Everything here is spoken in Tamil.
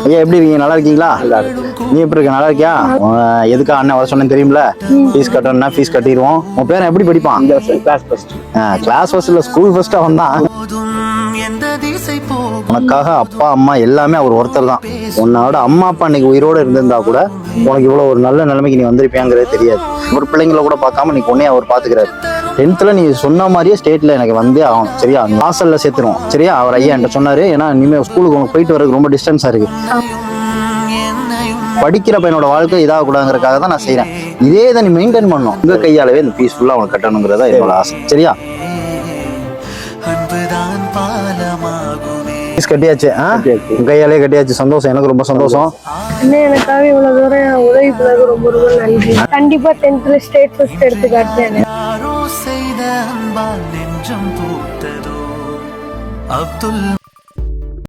ஐயா எப்படி இருக்கீங்க? நல்லா இருக்கீங்களா? நீ எப்படி இருக்க? நல்லா இருக்கியா? எதுக்கா அண்ணன் வர சொன்னேன்னு தெரியுமில? Fees கட்டணும்னா fees கட்டிடுவோம். உன் பேரன் எப்படி படிப்பான்? Class first. கிளாஸ் ஃபர்ஸ்ட் இல்ல, ஸ்கூல் ஃபர்ஸ்ட் அவன் தான். உனக்காக அப்பா அம்மா எல்லாமே அவர் ஒருத்தர் தான். உன்னோட அம்மா அப்பா இன்னைக்கு உயிரோட இருந்திருந்தா கூட உனக்கு இவ்வளவு ஒரு நல்ல நிலைமைக்கு நீ வந்திருப்பியாங்கிறது தெரியாது. ஒரு பிள்ளைங்களை கூட பார்க்காம நீ உன்னையே அவர் பாத்துக்கிறாரு. 10th நீ சொன்ன மாதிரியே ஸ்டேட்ல எனக்கு வந்து ஆகணும், சரியா? ஹாஸ்டல்ல சேர்த்துருவோம், சரியா? அவர் ஐயா என்கிட்ட சொன்னாரு. ஏன்னா இனிமேல் ஸ்கூலுக்கு உனக்கு போயிட்டு வரதுக்கு ரொம்ப டிஸ்டன்ஸா இருக்கு. படிக்கிற பையனோட வாழ்க்கை இதாக கூடாதுங்கிறதுக்காக தான் நான் செய்யறேன். இதே இதை நீ மெயின்டைன் பண்ணணும். உங்க கையாலவே இந்த பீஸ்ஃபுல்லா உனக்கு கட்டணுங்கிறதா என்னோட ஆசை, சரியா? ஃபீஸ் கட்டியாச்சு, உங்க கையாலே கட்டியாச்சு. சந்தோஷம், எனக்கு ரொம்ப சந்தோஷம். எனக்காக இவ்வளவு தூரம் உதவி பண்ணது ரொம்ப ரொம்ப நன்றி. கண்டிப்பா 10th ஸ்டேட் ஃபர்ஸ்ட் எடுத்து காட்டுறேன்.